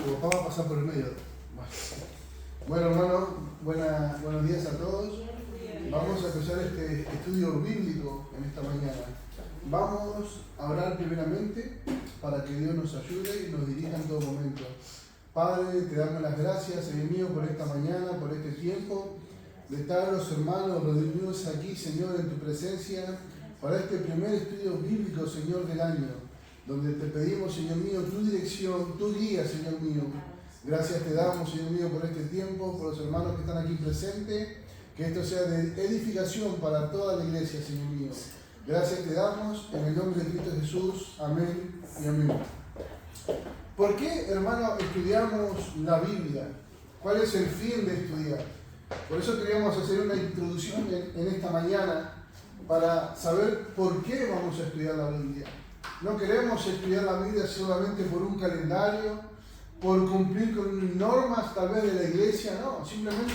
Tu papá va a pasar por el medio. Bueno, hermano, buenos días a todos. Vamos a empezar este estudio bíblico en esta mañana. Vamos a orar primeramente para que Dios nos ayude y nos dirija en todo momento. Padre, te damos las gracias, Señor mío, por esta mañana, por este tiempo, de estar los hermanos reunidos aquí, Señor, en tu presencia, para este primer estudio bíblico, Señor, del año, donde te pedimos, Señor mío, tu dirección, tu guía, Señor mío. Gracias te damos, Señor mío, por este tiempo, por los hermanos que están aquí presentes, que esto sea de edificación para toda la iglesia, Señor mío. Gracias te damos, en el nombre de Cristo Jesús. Amén y amén. ¿Por qué, hermano, estudiamos la Biblia? ¿Cuál es el fin de estudiar? Por eso queríamos hacer una introducción en esta mañana para saber por qué vamos a estudiar la Biblia. No queremos estudiar la Biblia solamente por un calendario, por cumplir con normas tal vez de la iglesia, no. Simplemente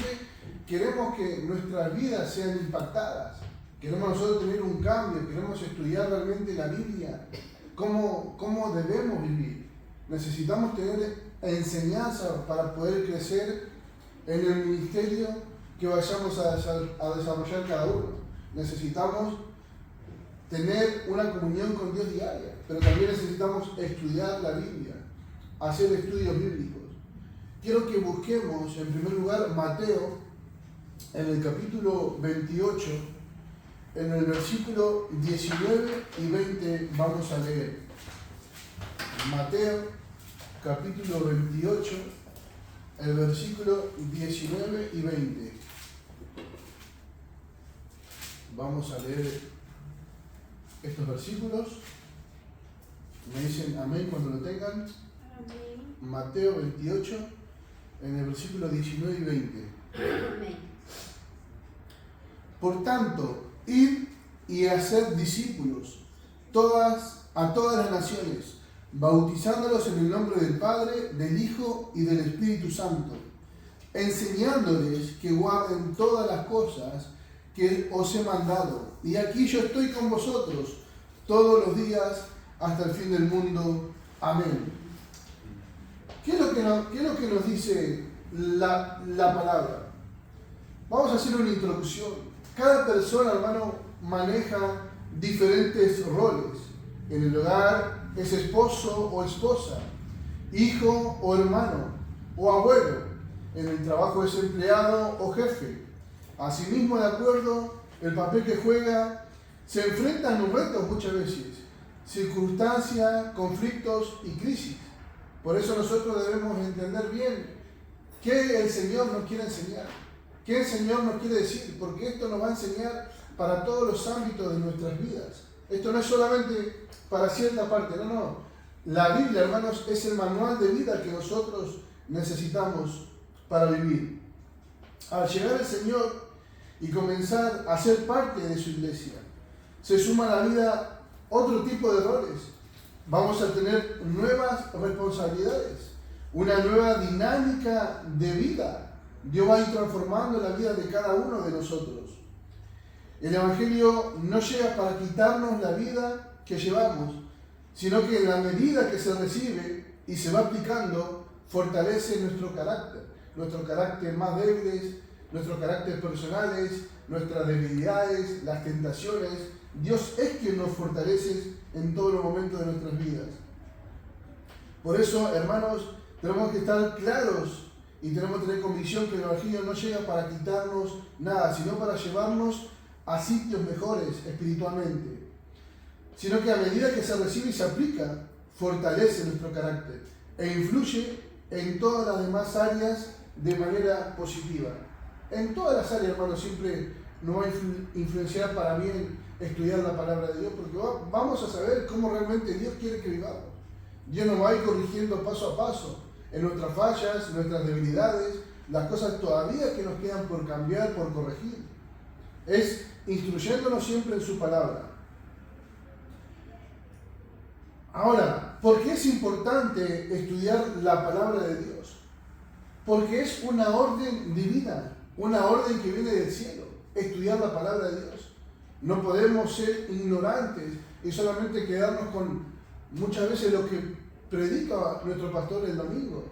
queremos que nuestras vidas sean impactadas. Queremos nosotros tener un cambio, queremos estudiar realmente la Biblia, cómo debemos vivir. Necesitamos tener enseñanza para poder crecer en el ministerio que vayamos a desarrollar cada uno. Necesitamos tener una comunión con Dios diaria, pero también necesitamos estudiar la Biblia, hacer estudios bíblicos. Quiero que busquemos en primer lugar Mateo, en el capítulo 28, en el versículo 19 y 20 vamos a leer. Mateo, capítulo 28, el versículo 19 y 20. Vamos a leer estos versículos. Me dicen amén cuando lo tengan. Amén. Mateo 28, en el versículo 19 y 20. Amén. Por tanto, id y haced discípulos a todas las naciones, bautizándolos en el nombre del Padre, del Hijo y del Espíritu Santo, enseñándoles que guarden todas las cosas que os he mandado. Y aquí yo estoy con vosotros todos los días hasta el fin del mundo. Amén. ¿Qué es lo que nos dice la palabra? Vamos a hacer una introducción. Cada persona, hermano, maneja diferentes roles. En el hogar es esposo o esposa, hijo o hermano, o abuelo. En el trabajo es empleado o jefe. Asimismo, de acuerdo el papel que juega, se enfrentan a retos muchas veces, circunstancias, conflictos y crisis. Por eso nosotros debemos entender bien qué el Señor nos quiere enseñar, qué el Señor nos quiere decir, porque esto nos va a enseñar para todos los ámbitos de nuestras vidas. Esto no es solamente para cierta parte, no. La Biblia, hermanos, es el manual de vida que nosotros necesitamos para vivir. Al llegar el Señor y comenzar a ser parte de su iglesia, se suma a la vida otro tipo de roles. Vamos a tener nuevas responsabilidades, una nueva dinámica de vida. Dios va a ir transformando la vida de cada uno de nosotros. El Evangelio no llega para quitarnos la vida que llevamos, sino que en la medida que se recibe y se va aplicando, fortalece nuestro carácter más débiles, nuestros caracteres personales, nuestras debilidades, las tentaciones. Dios es quien nos fortalece en todos los momentos de nuestras vidas. Por eso, hermanos, tenemos que estar claros y tenemos que tener convicción que el Evangelio no llega para quitarnos nada, sino para llevarnos a sitios mejores espiritualmente. Sino que a medida que se recibe y se aplica, fortalece nuestro carácter e influye en todas las demás áreas de manera positiva. En todas las áreas, hermanos, siempre nos va a influenciar para bien estudiar la palabra de Dios, porque vamos a saber cómo realmente Dios quiere que vivamos. Dios nos va a ir corrigiendo paso a paso en nuestras fallas, nuestras debilidades, las cosas todavía que nos quedan por cambiar, por corregir. Es instruyéndonos siempre en su palabra. Ahora, ¿por qué es importante estudiar la palabra de Dios? Porque es una orden divina, una orden que viene del cielo, estudiar la palabra de Dios. No podemos ser ignorantes y solamente quedarnos con muchas veces lo que predica nuestro pastor el domingo.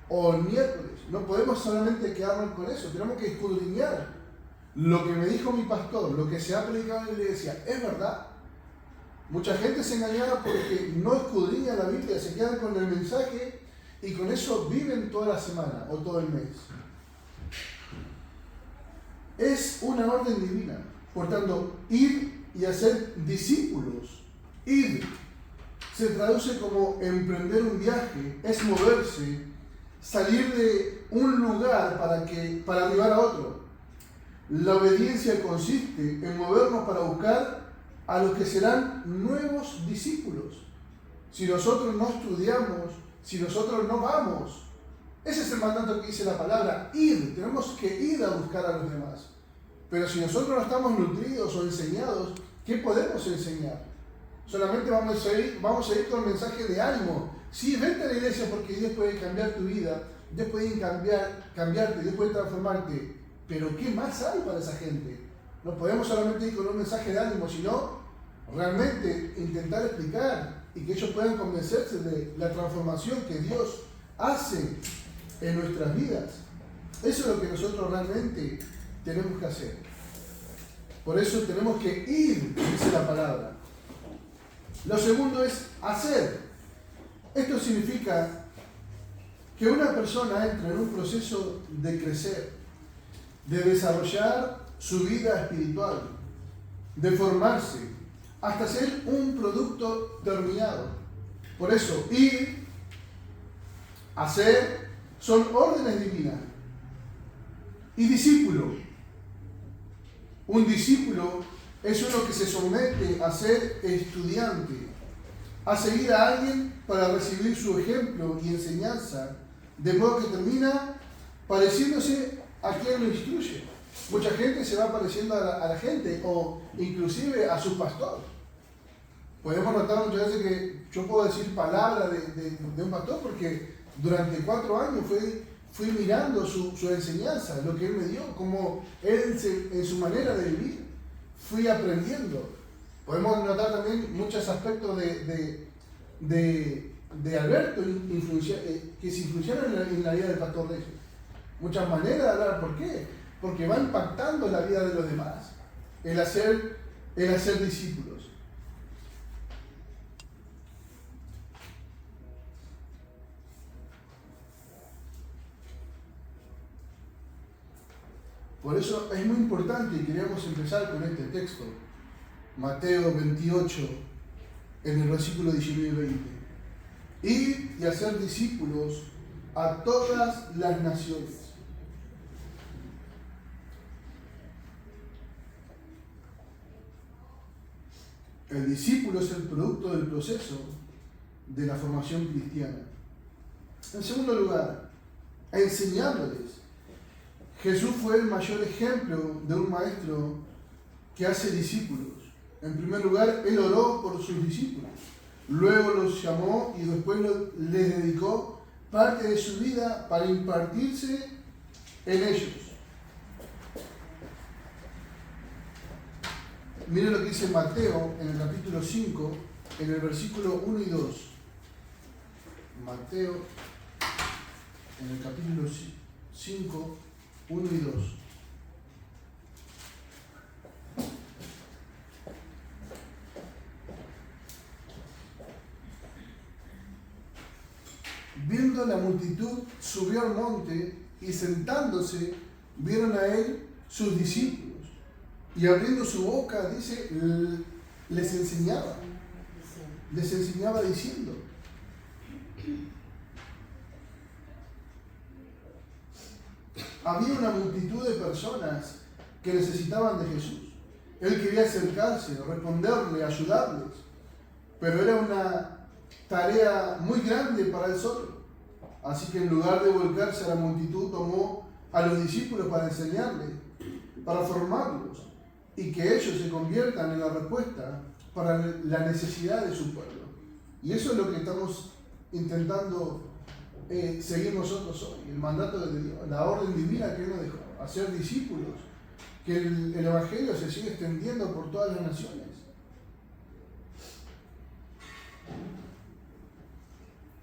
o el miércoles. No podemos solamente quedarnos con eso, tenemos que escudriñar lo que me dijo mi pastor, lo que se ha predicado en la iglesia. ¿Es verdad? Mucha gente se engaña porque no escudriña la Biblia, se quedan con el mensaje y con eso viven toda la semana o todo el mes. Es una orden divina. Por tanto, ir y hacer discípulos. Ir se traduce como emprender un viaje, es moverse, salir de un lugar para arribar a otro. La obediencia consiste en movernos para buscar a los que serán nuevos discípulos. Si nosotros no estudiamos, si nosotros no vamos, ese es el mandato que dice la palabra, ir. Tenemos que ir a buscar a los demás. Pero si nosotros no estamos nutridos o enseñados, ¿qué podemos enseñar? Solamente vamos a ir con el mensaje de ánimo. Sí, vente a la iglesia porque Dios puede cambiar tu vida, Dios puede cambiarte, Dios puede transformarte. Pero ¿qué más hay para esa gente? No podemos solamente ir con un mensaje de ánimo, sino realmente intentar explicar y que ellos puedan convencerse de la transformación que Dios hace en nuestras vidas. Eso es lo que nosotros realmente tenemos que hacer. Por eso tenemos que ir, dice la palabra. Lo segundo es hacer. Esto significa que una persona entra en un proceso de crecer, de desarrollar su vida espiritual, de formarse, hasta ser un producto terminado. Por eso, ir, hacer, son órdenes divinas. Y discípulo. Un discípulo es uno que se somete a ser estudiante, a seguir a alguien para recibir su ejemplo y enseñanza, de modo que termina pareciéndose a quien lo instruye. Mucha gente se va pareciendo a la gente o inclusive a su pastor. Podemos notar muchas veces que yo puedo decir palabra de un pastor porque durante 4 años fui mirando su enseñanza, lo que él me dio, como él en su manera de vivir, fui aprendiendo. Podemos notar también muchos aspectos de Alberto que se influyeron en la vida del pastor Reyes. Muchas maneras de hablar. ¿Por qué? Porque va impactando la vida de los demás, el hacer discípulos. Por eso es muy importante y queríamos empezar con este texto, Mateo 28, en el versículo 19 y 20. Ir y hacer discípulos a todas las naciones. El discípulo es el producto del proceso de la formación cristiana. En segundo lugar, enseñándoles. Jesús fue el mayor ejemplo de un maestro que hace discípulos. En primer lugar, Él oró por sus discípulos. Luego los llamó y después les dedicó parte de su vida para impartirse en ellos. Miren lo que dice Mateo en el capítulo 5, en el versículo 1 y 2. Mateo, en el capítulo 5, 1 y 2. Viendo la multitud, subió al monte y sentándose, vieron a él sus discípulos. Y abriendo su boca, dice, les enseñaba diciendo. Había una multitud de personas que necesitaban de Jesús. Él quería acercarse, responderle, ayudarles, pero era una tarea muy grande para él solo. Así que en lugar de volcarse a la multitud, tomó a los discípulos para enseñarles, para formarlos, y que ellos se conviertan en la respuesta para la necesidad de su pueblo. Y eso es lo que estamos intentando seguir nosotros hoy, el mandato de Dios, la orden divina que Él nos dejó, hacer discípulos, que el Evangelio se siga extendiendo por todas las naciones.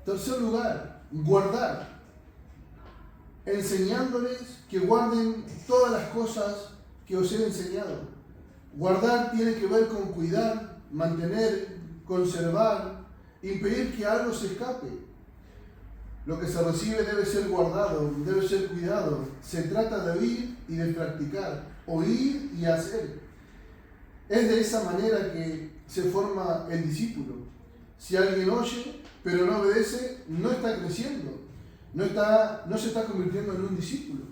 Tercer lugar, guardar. enseñándoles que guarden todas las cosas que os he enseñado. Guardar tiene que ver con cuidar, mantener, conservar, impedir que algo se escape. Lo que se recibe debe ser guardado, debe ser cuidado. Se trata de oír y de practicar, oír y hacer. Es de esa manera que se forma el discípulo. Si alguien oye, pero no obedece, no está creciendo, no se está convirtiendo en un discípulo.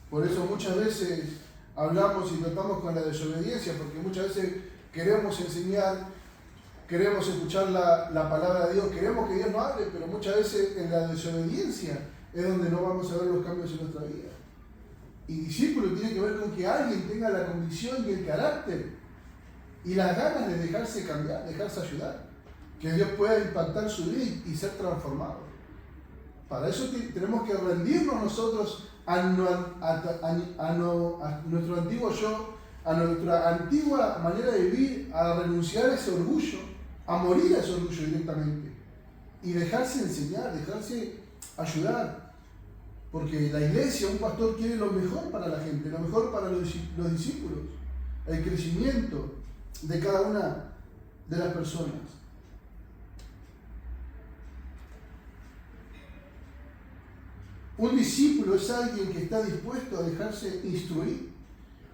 Por eso muchas veces hablamos y tratamos con la desobediencia, porque muchas veces queremos enseñar, queremos escuchar la palabra de Dios, queremos que Dios nos hable, pero muchas veces en la desobediencia es donde no vamos a ver los cambios en nuestra vida. Y discípulo tiene que ver con que alguien tenga la convicción y el carácter y las ganas de dejarse cambiar, dejarse ayudar, que Dios pueda impactar su vida y ser transformado. Para eso tenemos que rendirnos nosotros a nuestro antiguo yo, a nuestra antigua manera de vivir, a renunciar a ese orgullo, a morir a ese orgullo directamente y dejarse enseñar, dejarse ayudar. Porque la iglesia, un pastor quiere lo mejor para la gente, lo mejor para los discípulos, el crecimiento de cada una de las personas. Un discípulo es alguien que está dispuesto a dejarse instruir,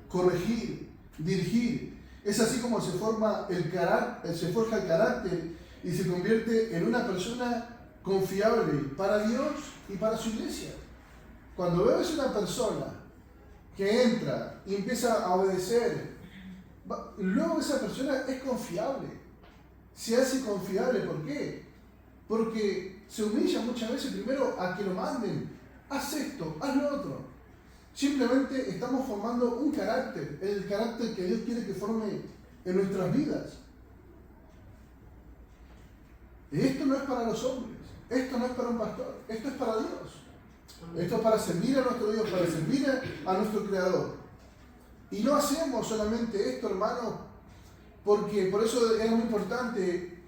corregir, dirigir. Es así como se forja el carácter y se convierte en una persona confiable para Dios y para su iglesia. Cuando ves una persona que entra y empieza a obedecer, luego esa persona es confiable. Se hace confiable. ¿Por qué? Porque se humilla muchas veces primero a que lo manden. Haz esto, haz lo otro. Simplemente estamos formando un carácter, el carácter que Dios quiere que forme en nuestras vidas. Y esto no es para los hombres, esto no es para un pastor, esto es para Dios. Esto es para servir a nuestro Dios, para servir a nuestro Creador. Y no hacemos solamente esto, hermano, porque por eso es muy importante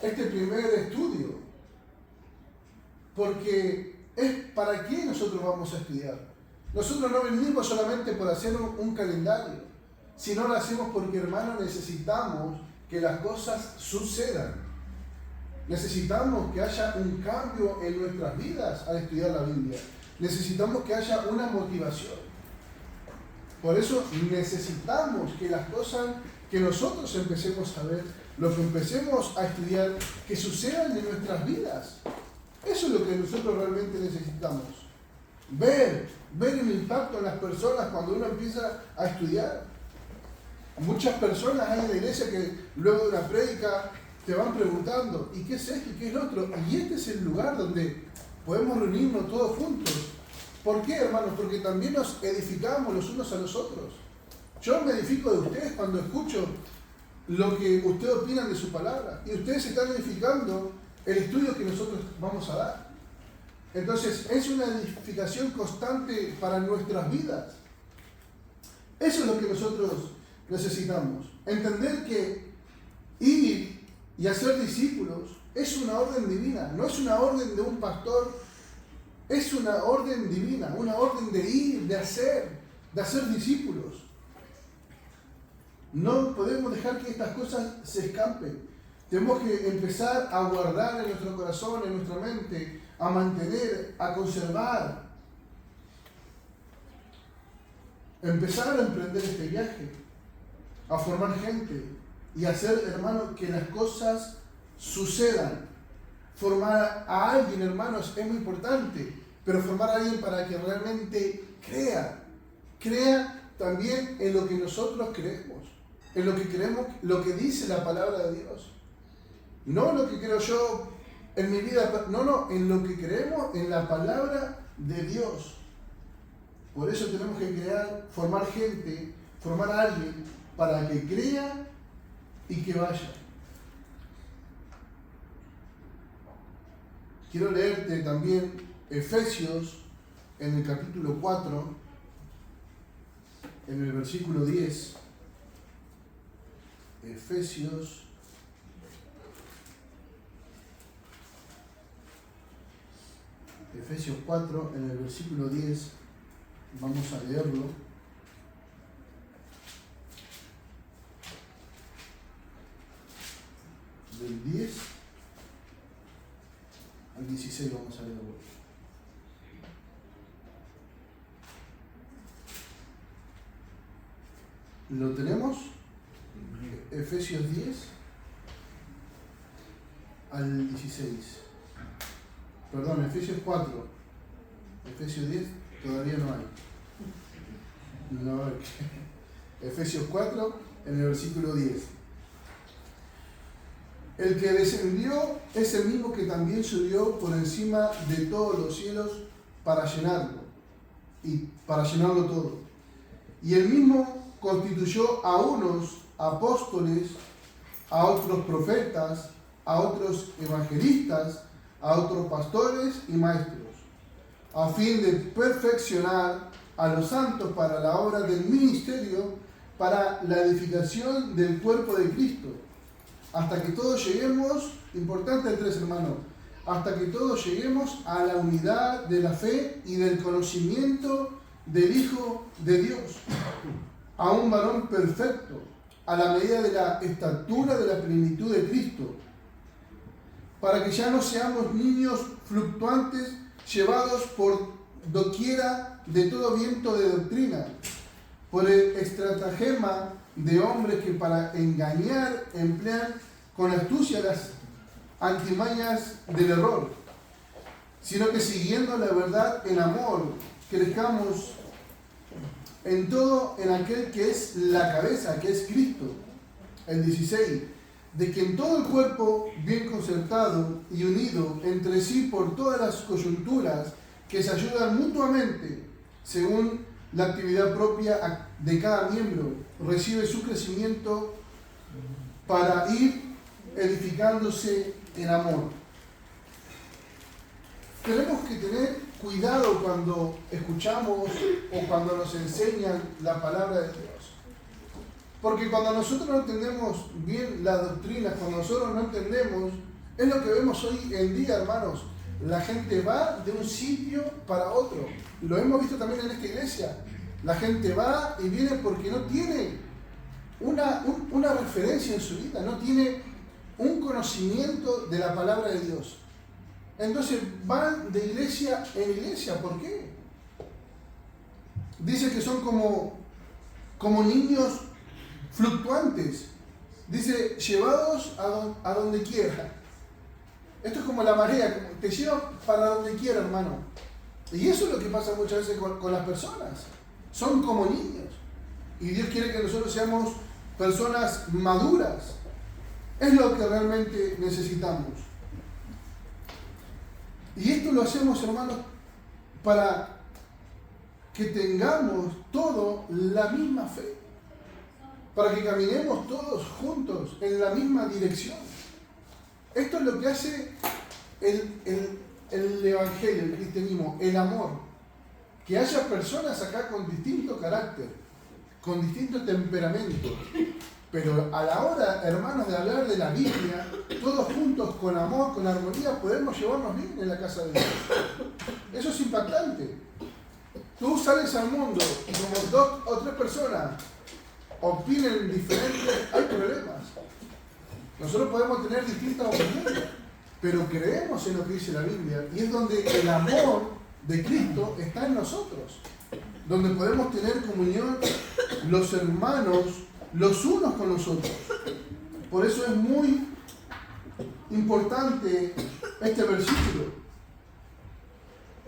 este primer estudio. Porque es para qué nosotros vamos a estudiar. Nosotros no venimos solamente por hacer un calendario, sino lo hacemos porque, hermano, necesitamos que las cosas sucedan. Necesitamos que haya un cambio en nuestras vidas al estudiar la Biblia. Necesitamos que haya una motivación. Por eso necesitamos que las cosas que nosotros empecemos a ver, lo que empecemos a estudiar, que sucedan en nuestras vidas. Eso es lo que nosotros realmente necesitamos. Ver el impacto en las personas cuando uno empieza a estudiar. Muchas personas hay en la iglesia que luego de una prédica te van preguntando, ¿y qué es esto y qué es lo otro? Y este es el lugar donde podemos reunirnos todos juntos. ¿Por qué, hermanos? Porque también nos edificamos los unos a los otros. Yo me edifico de ustedes cuando escucho lo que ustedes opinan de su palabra. Y ustedes están edificando el estudio que nosotros vamos a dar. Entonces, es una edificación constante para nuestras vidas. Eso es lo que nosotros necesitamos. Entender que ir y hacer discípulos es una orden divina, no es una orden de un pastor, es una orden divina, una orden de ir, de hacer discípulos. No podemos dejar que estas cosas se escapen. Tenemos que empezar a guardar en nuestro corazón, en nuestra mente, a mantener, a conservar. Empezar a emprender este viaje, a formar gente y hacer, hermano, que las cosas sucedan. Formar a alguien, hermanos, es muy importante, pero formar a alguien para que realmente crea también en lo que nosotros creemos, en lo que creemos, lo que dice la palabra de Dios. No en lo que creo yo en mi vida, no, en lo que creemos en la palabra de Dios. Por eso tenemos que formar gente, formar a alguien para que crea y que vaya. Quiero leerte también Efesios en el capítulo 4, en el versículo 10. Efesios Efesios 4, en el versículo 10, vamos a leerlo. Del 10 al 16 vamos a leerlo. ¿Lo tenemos? Efesios 10 al 16. Perdón, Efesios 4. Efesios 10 todavía no hay. No hay. Efesios 4 en el versículo 10. El que descendió es el mismo que también subió por encima de todos los cielos para llenarlo todo. Y el mismo constituyó a unos apóstoles, a otros profetas, a otros evangelistas, a otros pastores y maestros, a fin de perfeccionar a los santos para la obra del ministerio, para la edificación del cuerpo de Cristo, hasta que todos lleguemos, importante el 3 hermanos, hasta que todos lleguemos a la unidad de la fe y del conocimiento del Hijo de Dios, a un varón perfecto, a la medida de la estatura de la plenitud de Cristo, para que ya no seamos niños fluctuantes llevados por doquiera de todo viento de doctrina, por el estratagema de hombres que para engañar emplean con astucia las antimañas del error, sino que siguiendo la verdad en amor, crezcamos en todo en aquel que es la cabeza, que es Cristo. El 16, de que en todo el cuerpo, bien concertado y unido entre sí por todas las coyunturas que se ayudan mutuamente, según la actividad propia de cada miembro, recibe su crecimiento para ir edificándose en amor. Tenemos que tener cuidado cuando escuchamos o cuando nos enseñan la palabra de Dios. Porque cuando nosotros no entendemos bien la doctrina, cuando nosotros no entendemos, es lo que vemos hoy en día, hermanos. La gente va de un sitio para otro. Lo hemos visto también en esta iglesia. La gente va y viene porque no tiene una referencia en su vida, no tiene un conocimiento de la palabra de Dios. Entonces van de iglesia en iglesia. ¿Por qué? Dice que son como niños fluctuantes. Dice, llevados a donde quiera. Esto es como la marea, te lleva para donde quiera, hermano. Y eso es lo que pasa muchas veces con las personas. Son como niños. Y Dios quiere que nosotros seamos personas maduras. Es lo que realmente necesitamos. Y esto lo hacemos, hermanos, para que tengamos todos la misma fe. Para que caminemos todos juntos en la misma dirección. Esto es lo que hace el evangelio, el cristianismo, el amor. Que haya personas acá con distinto carácter, con distinto temperamento. Pero a la hora, hermanos, de hablar de la Biblia, todos juntos, con amor, con armonía, podemos llevarnos bien en la casa de Dios. Eso es impactante. Tú sales al mundo y como 2 o 3 personas opinen diferente, hay problemas. Nosotros podemos tener distintas opiniones, pero creemos en lo que dice la Biblia y es donde el amor de Cristo está en nosotros, donde podemos tener comunión los hermanos los unos con los otros. Por eso es muy importante este versículo.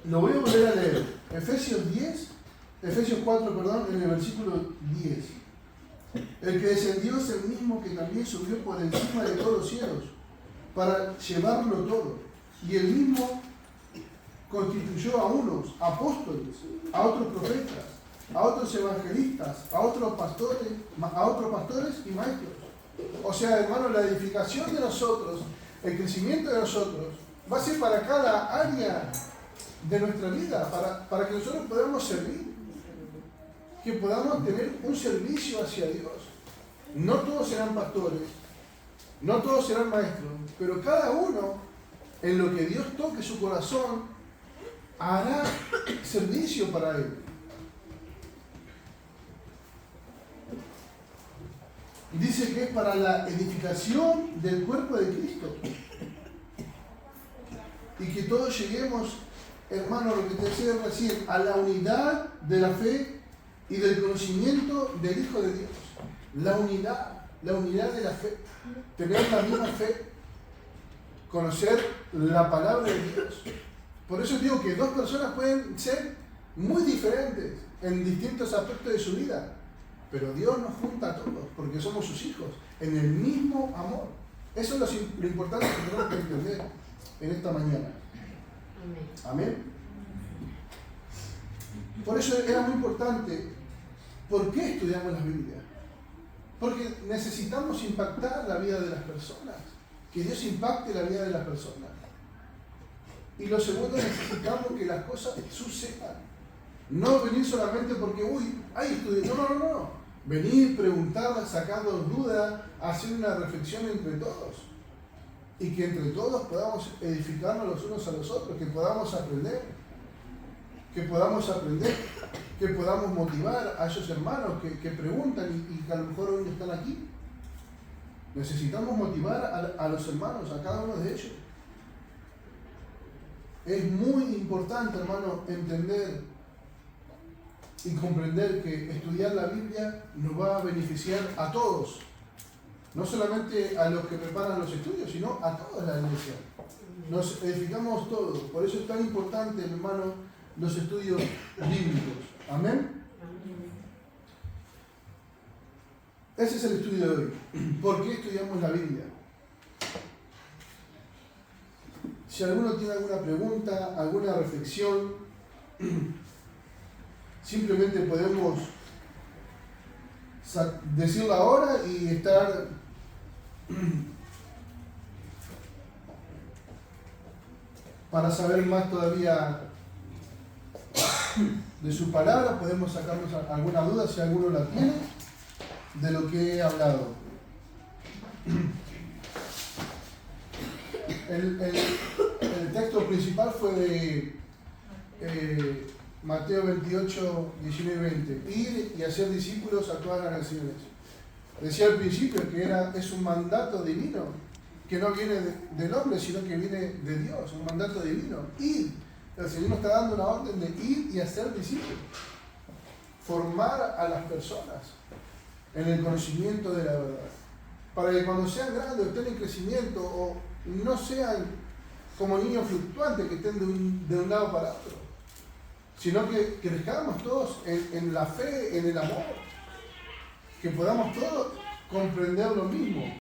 Lo voy a volver a leer. Efesios 4, perdón, en el versículo 10. El que descendió es el mismo que también subió por encima de todos los cielos para llevarlo todo. Y el mismo constituyó a unos apóstoles, a otros profetas, a otros evangelistas, a otros pastores y maestros. O sea, hermano, la edificación de nosotros, el crecimiento de nosotros, va a ser para cada área de nuestra vida, para que nosotros podamos servir, que podamos tener un servicio hacia Dios. No todos serán pastores, no todos serán maestros, pero cada uno, en lo que Dios toque su corazón, hará servicio para Él. Dice que es para la edificación del cuerpo de Cristo. Y que todos lleguemos, hermano, lo que te decía recién, a la unidad de la fe y del conocimiento del Hijo de Dios. La unidad de la fe. Tener la misma fe. Conocer la palabra de Dios. Por eso digo que dos personas pueden ser muy diferentes en distintos aspectos de su vida. Pero Dios nos junta a todos, porque somos sus hijos, en el mismo amor. Eso es lo importante que tenemos que entender en esta mañana. Amén. Por eso era muy importante. ¿Por qué estudiamos la Biblia? Porque necesitamos impactar la vida de las personas. Que Dios impacte la vida de las personas. Y lo segundo, necesitamos que las cosas sucedan. No venir solamente porque, hay estudios. No. Venir, preguntar, sacarnos dudas, hacer una reflexión entre todos. Y que entre todos podamos edificarnos los unos a los otros, que podamos aprender. Que podamos motivar a esos hermanos que preguntan y que a lo mejor hoy no están aquí. Necesitamos motivar a los hermanos, a cada uno de ellos. Es muy importante, hermano, entender y comprender que estudiar la Biblia nos va a beneficiar a todos. No solamente a los que preparan los estudios, sino a toda la iglesia. Nos edificamos todos. Por eso es tan importante, hermano, los estudios bíblicos. Amén. Ese es el estudio de hoy. ¿Por qué estudiamos la Biblia? Si alguno tiene alguna pregunta, alguna reflexión, simplemente podemos decirla ahora y estar para saber más todavía de su palabra. Podemos sacarnos alguna duda si alguno la tiene de lo que he hablado. El texto principal fue de Mateo 28, 19 y 20. Ir y hacer discípulos a todas las naciones. Decía al principio que es un mandato divino, que no viene del hombre, sino que viene de Dios, un mandato divino. Ir. El Señor nos está dando una orden de ir y hacer discípulos. Formar a las personas en el conocimiento de la verdad. Para que cuando sean grandes, estén en crecimiento o no sean como niños fluctuantes que estén de un lado para otro, sino que crezcamos todos en la fe, en el amor, que podamos todos comprender lo mismo.